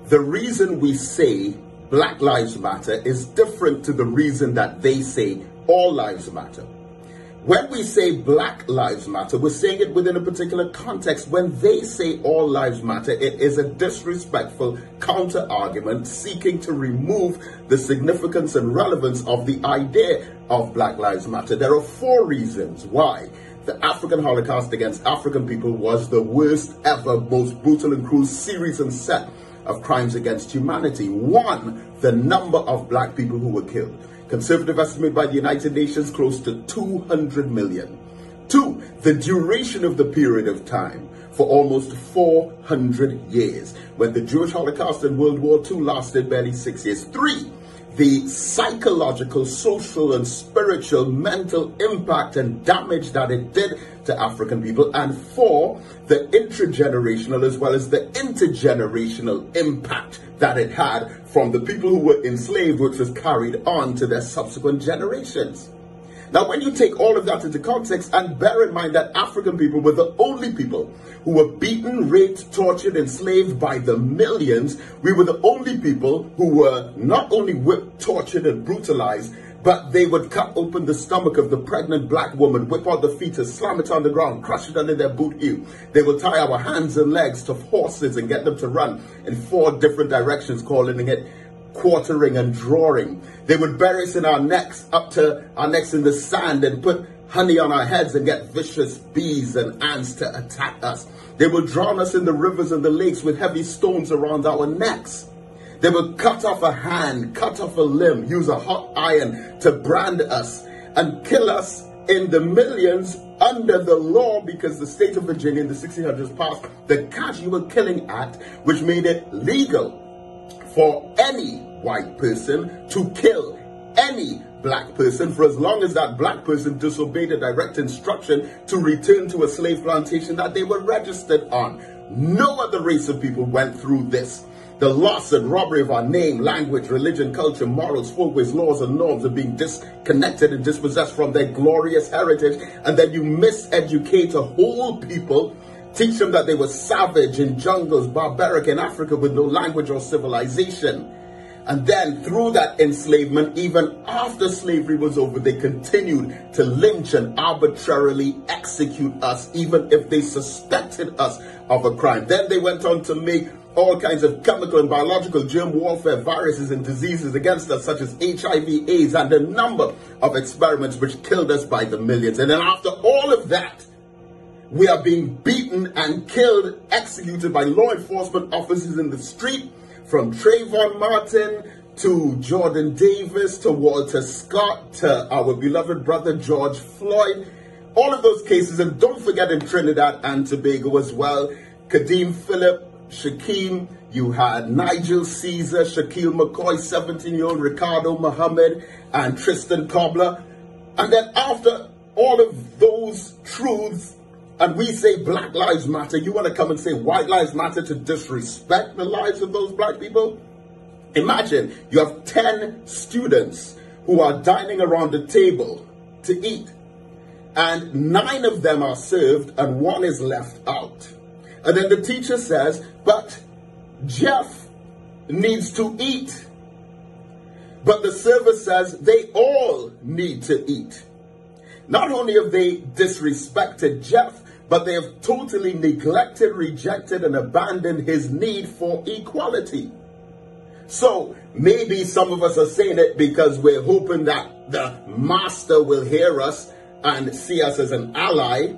the reason we say Black Lives Matter is different to the reason that they say all lives matter. When we say Black Lives Matter, we're saying it within a particular context. When they say all lives matter, it is a disrespectful counter-argument seeking to remove the significance and relevance of the idea of Black Lives Matter. There are 4 reasons why the African Holocaust against African people was the worst ever, most brutal and cruel series and set of crimes against humanity. 1, the number of black people who were killed. Conservative estimate by the United Nations, close to 200 million. 2, the duration of the period of time, for almost 400 years, when the Jewish Holocaust and World War II lasted barely 6 years. 3, the psychological, social, and spiritual, mental impact and damage that it did to African people. And 4, the intergenerational as well as the intergenerational impact that it had from the people who were enslaved, which was carried on to their subsequent generations. Now, when you take all of that into context and bear in mind that African people were the only people who were beaten, raped, tortured, enslaved by the millions, we were the only people who were not only whipped, tortured, and brutalized, but they would cut open the stomach of the pregnant black woman, whip out the fetus, slam it on the ground, crush it under their boot heel. They would tie our hands and legs to horses and get them to run in 4 different directions, calling it quartering and drawing. They would bury us in our necks, up to our necks in the sand, and put honey on our heads and get vicious bees and ants to attack us. They would drown us in the rivers and the lakes with heavy stones around our necks. They would cut off a hand, cut off a limb, use a hot iron to brand us, and kill us in the millions under the law, because the state of Virginia in the 1600s passed the Casual Killing Act, which made it legal for any white person to kill any black person for as long as that black person disobeyed a direct instruction to return to a slave plantation that they were registered on. No other race of people went through this. The loss and robbery of our name, language, religion, culture, morals, folkways, laws, and norms are being disconnected and dispossessed from their glorious heritage, and then you miseducate a whole people, teach them that they were savage in jungles, barbaric in Africa with no language or civilization. And then through that enslavement, even after slavery was over, they continued to lynch and arbitrarily execute us, even if they suspected us of a crime. Then they went on to make all kinds of chemical and biological germ warfare, viruses and diseases against us, such as HIV, AIDS, and a number of experiments which killed us by the millions. And then after all of that, we are being beaten and killed, executed by law enforcement officers in the street, from Trayvon Martin to Jordan Davis to Walter Scott to our beloved brother George Floyd. All of those cases, and don't forget in Trinidad and Tobago as well, Kadeem Phillip, Shaquem, you had Nigel Caesar, Shaquille McCoy, 17-year-old Ricardo Muhammad, and Tristan Cobbler. And then after all of those truths, and we say Black Lives Matter, you want to come and say White Lives Matter to disrespect the lives of those black people? Imagine you have 10 students who are dining around the table to eat, and 9 of them are served and 1 is left out. And then the teacher says, but Jeff needs to eat. But the server says they all need to eat. Not only have they disrespected Jeff, but they have totally neglected, rejected, and abandoned his need for equality. So maybe some of us are saying it because we're hoping that the master will hear us and see us as an ally,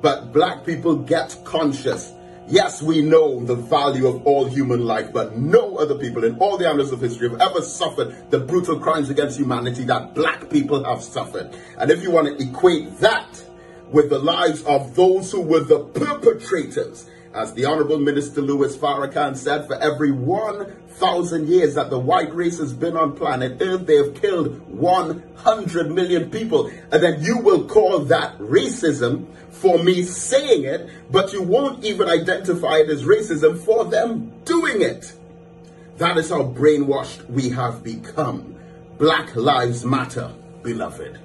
but black people get conscious. Yes, we know the value of all human life, but no other people in all the annals of history have ever suffered the brutal crimes against humanity that black people have suffered. And if you want to equate that with the lives of those who were the perpetrators, as the Honorable Minister Louis Farrakhan said, for every 1,000 years that the white race has been on planet Earth, they have killed 100 million people. And then you will call that racism for me saying it, but you won't even identify it as racism for them doing it. That is how brainwashed we have become. Black Lives Matter, beloved.